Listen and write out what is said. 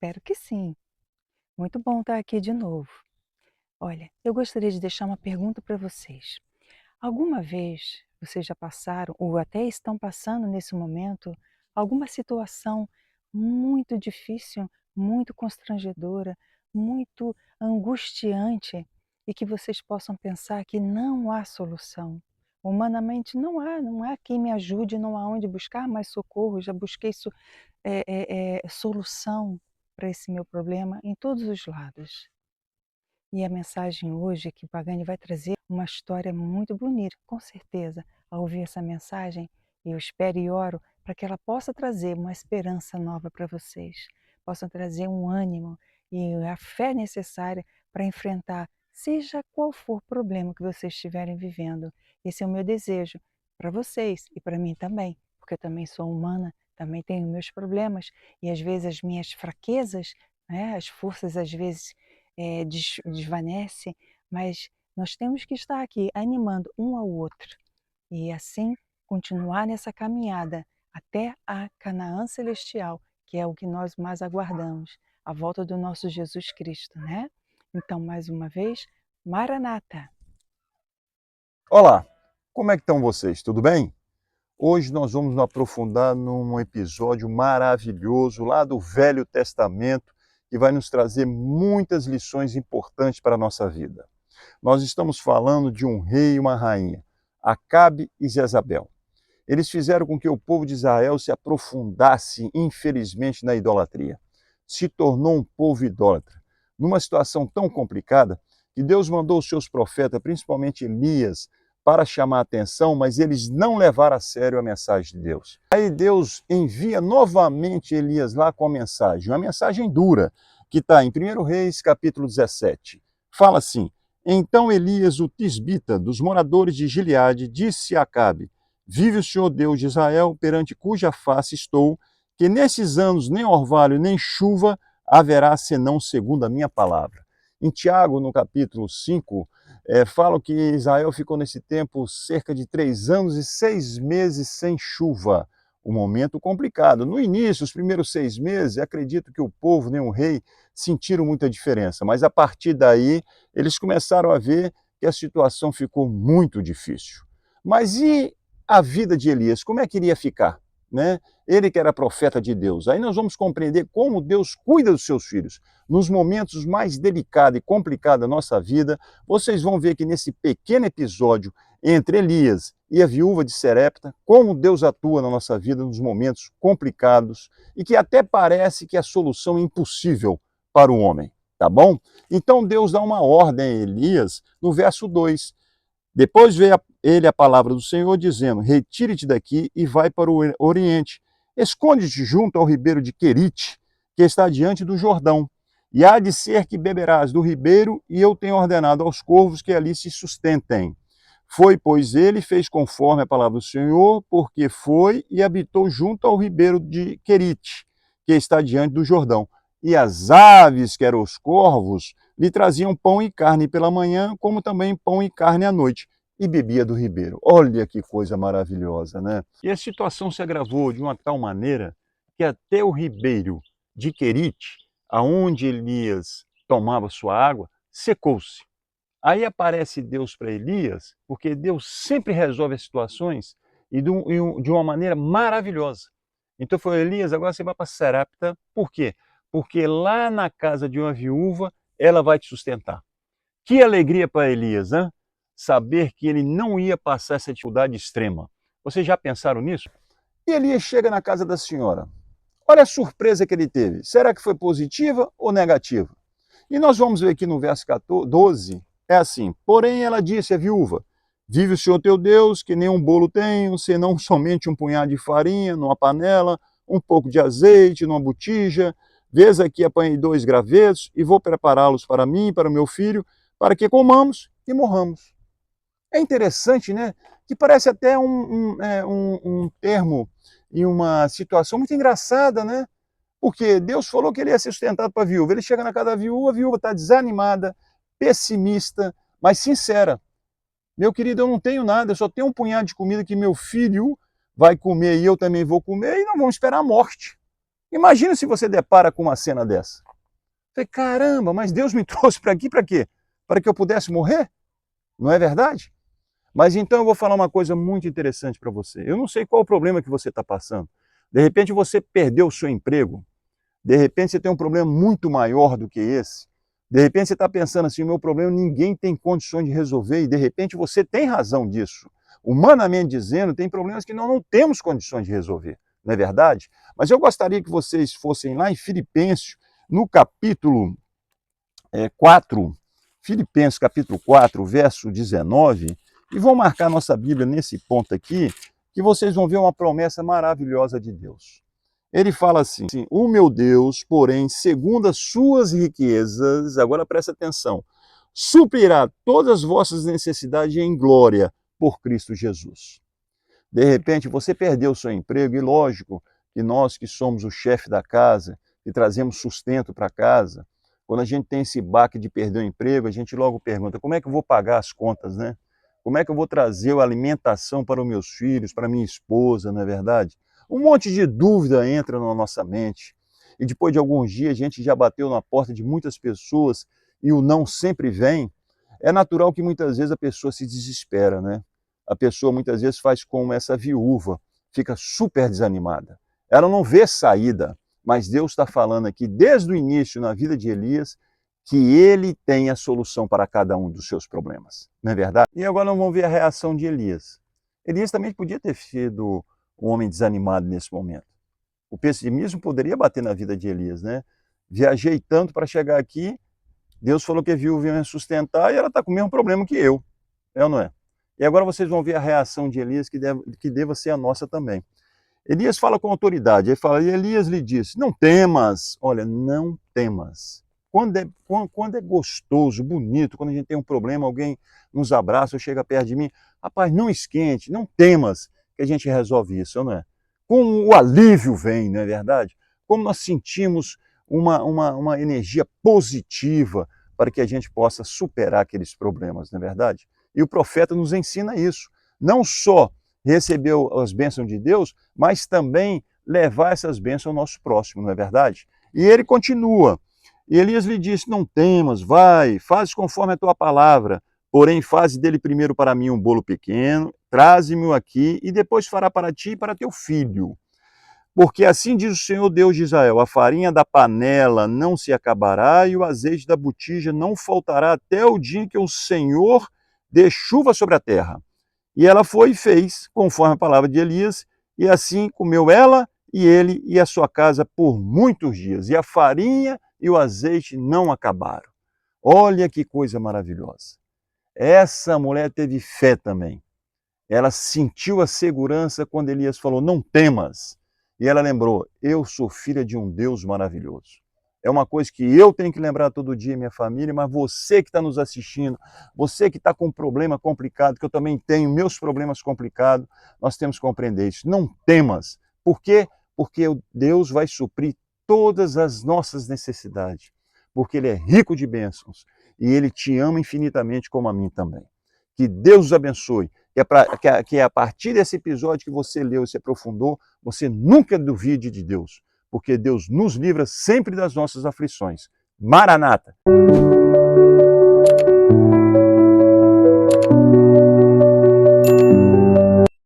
Espero que sim. Muito bom estar aqui de novo. Olha, eu gostaria de deixar uma pergunta para vocês. Alguma vez vocês já passaram, ou até estão passando nesse momento, alguma situação muito difícil, muito constrangedora, muito angustiante e que vocês possam pensar que não há solução? Humanamente não há quem me ajude, não há onde buscar mais socorro, já busquei solução para esse meu problema em todos os lados. E a mensagem hoje que Pagani vai trazer uma história muito bonita, com certeza. Ao ouvir essa mensagem, eu espero e oro para que ela possa trazer uma esperança nova para vocês, possa trazer um ânimo e a fé necessária para enfrentar, seja qual for o problema que vocês estiverem vivendo. Esse é o meu desejo para vocês e para mim também, porque eu também sou humana, também tenho meus problemas e às vezes as minhas fraquezas, né, as forças às vezes desvanece, mas nós temos que estar aqui animando um ao outro e assim continuar nessa caminhada até a Canaã celestial, que é o que nós mais aguardamos, a volta do nosso Jesus Cristo, né? Então, mais uma vez, Maranata! Olá, como é que estão vocês? Tudo bem? Hoje nós vamos nos aprofundar num episódio maravilhoso lá do Velho Testamento que vai nos trazer muitas lições importantes para a nossa vida. Nós estamos falando de um rei e uma rainha, Acabe e Jezabel. Eles fizeram com que o povo de Israel se aprofundasse, infelizmente, na idolatria. Se tornou um povo idólatra. Numa situação tão complicada, que Deus mandou os seus profetas, principalmente Elias, para chamar a atenção, mas eles não levaram a sério a mensagem de Deus. Aí Deus envia novamente Elias lá com a mensagem, uma mensagem dura, que está em 1 Reis, capítulo 17. Fala assim: Então Elias, o tisbita, dos moradores de Gileade, disse a Acabe: Vive o Senhor Deus de Israel, perante cuja face estou, que nesses anos nem orvalho nem chuva haverá senão segundo a minha palavra. Em Tiago, no capítulo 5, fala que Israel ficou nesse tempo cerca de 3 anos e 6 meses sem chuva. Um momento complicado. No início, os primeiros 6 meses, acredito que o povo, nem o rei, sentiram muita diferença, mas a partir daí, eles começaram a ver que a situação ficou muito difícil. Mas e a vida de Elias, como é que iria ficar? Né? Ele que era profeta de Deus. Aí nós vamos compreender como Deus cuida dos seus filhos. Nos momentos mais delicados e complicados da nossa vida, vocês vão ver que nesse pequeno episódio entre Elias e a viúva de Serepta, como Deus atua na nossa vida nos momentos complicados e que até parece que a solução é impossível para o homem, tá bom? Então Deus dá uma ordem a Elias no verso 2. Depois veio ele a palavra do Senhor, dizendo: Retire-te daqui e vai para o Oriente. Esconde-te junto ao ribeiro de Querite, que está diante do Jordão. E há de ser que beberás do ribeiro, e eu tenho ordenado aos corvos que ali se sustentem. Foi, pois, ele e fez conforme a palavra do Senhor, porque foi e habitou junto ao ribeiro de Querite, que está diante do Jordão. E as aves, que eram os corvos, lhe traziam pão e carne pela manhã, como também pão e carne à noite, e bebia do ribeiro. Olha que coisa maravilhosa, né? E a situação se agravou de uma tal maneira que até o ribeiro de Querite, aonde Elias tomava sua água, secou-se. Aí aparece Deus para Elias, porque Deus sempre resolve as situações e de uma maneira maravilhosa. Então foi: Elias, agora você vai para Serepta. Por quê? Porque lá na casa de uma viúva, ela vai te sustentar. Que alegria para Elias, hein? Saber que ele não ia passar essa dificuldade extrema. Vocês já pensaram nisso? E Elias chega na casa da senhora. Olha a surpresa que ele teve. Será que foi positiva ou negativa? E nós vamos ver aqui no verso 12, é assim: Porém ela disse à viúva: Vive o Senhor teu Deus, que nenhum bolo tenho, senão somente um punhado de farinha numa panela, um pouco de azeite numa botija. Vês aqui apanhei 2 gravetos e vou prepará-los para mim e para o meu filho, para que comamos e morramos. É interessante, né? Que parece até um termo e uma situação muito engraçada, né? Porque Deus falou que ele ia ser sustentado para a viúva. Ele chega na casa da viúva está desanimada, pessimista, mas sincera. Meu querido, eu não tenho nada, eu só tenho um punhado de comida que meu filho vai comer e eu também vou comer, e não vamos esperar a morte. Imagina se você depara com uma cena dessa. Falei, caramba, mas Deus me trouxe para aqui para quê? Para que eu pudesse morrer? Não é verdade? Mas então eu vou falar uma coisa muito interessante para você. Eu não sei qual o problema que você está passando. De repente você perdeu o seu emprego. De repente você tem um problema muito maior do que esse. De repente você está pensando assim, o meu problema ninguém tem condições de resolver. E de repente você tem razão disso. Humanamente dizendo, tem problemas que nós não temos condições de resolver. Não é verdade? Mas eu gostaria que vocês fossem lá em Filipenses, no capítulo 4, Filipenses capítulo 4, verso 19, e vão marcar nossa Bíblia nesse ponto aqui, que vocês vão ver uma promessa maravilhosa de Deus. Ele fala assim, o meu Deus, porém, segundo as suas riquezas, agora presta atenção, suprirá todas as vossas necessidades em glória por Cristo Jesus. De repente, você perdeu o seu emprego, e lógico que nós que somos o chefe da casa, que trazemos sustento para casa, quando a gente tem esse baque de perder o emprego, a gente logo pergunta, como é que eu vou pagar as contas, né? Como é que eu vou trazer a alimentação para os meus filhos, para minha esposa, não é verdade? Um monte de dúvida entra na nossa mente. E depois de alguns dias, a gente já bateu na porta de muitas pessoas e o não sempre vem. É natural que muitas vezes a pessoa se desespera, né? A pessoa muitas vezes faz como essa viúva, fica super desanimada. Ela não vê saída, mas Deus está falando aqui desde o início na vida de Elias que ele tem a solução para cada um dos seus problemas, não é verdade? E agora nós vamos ver a reação de Elias. Elias também podia ter sido um homem desanimado nesse momento. O pessimismo poderia bater na vida de Elias, né? Viajei tanto para chegar aqui, Deus falou que a viúva ia me sustentar e ela está com o mesmo problema que eu, é ou não é? E agora vocês vão ver a reação de Elias que deva ser a nossa também. Elias fala com autoridade, ele fala, e Elias lhe disse, não temas, olha, não temas. Quando é gostoso, bonito, quando a gente tem um problema, alguém nos abraça ou chega perto de mim, rapaz, não esquente, não temas, que a gente resolve isso, não é? Como o alívio vem, não é verdade? Como nós sentimos uma energia positiva para que a gente possa superar aqueles problemas, não é verdade? E o profeta nos ensina isso, não só receber as bênçãos de Deus, mas também levar essas bênçãos ao nosso próximo, não é verdade? E ele continua, e Elias lhe disse, não temas, vai, faz conforme a tua palavra, porém faze dele primeiro para mim um bolo pequeno, traze-me-o aqui, e depois fará para ti e para teu filho. Porque assim diz o Senhor Deus de Israel, a farinha da panela não se acabará e o azeite da botija não faltará até o dia em que o Senhor dê chuva sobre a terra. E ela foi e fez, conforme a palavra de Elias, e assim comeu ela e ele e a sua casa por muitos dias. E a farinha e o azeite não acabaram. Olha que coisa maravilhosa. Essa mulher teve fé também. Ela sentiu a segurança quando Elias falou, não temas. E ela lembrou, eu sou filha de um Deus maravilhoso. É uma coisa que eu tenho que lembrar todo dia, minha família, mas você que está nos assistindo, você que está com um problema complicado, que eu também tenho meus problemas complicados, nós temos que compreender isso. Não temas. Por quê? Porque Deus vai suprir todas as nossas necessidades. Porque Ele é rico de bênçãos e Ele te ama infinitamente como a mim também. Que Deus os abençoe. Que é a partir desse episódio que você leu e se aprofundou, você nunca duvide de Deus, porque Deus nos livra sempre das nossas aflições. Maranata!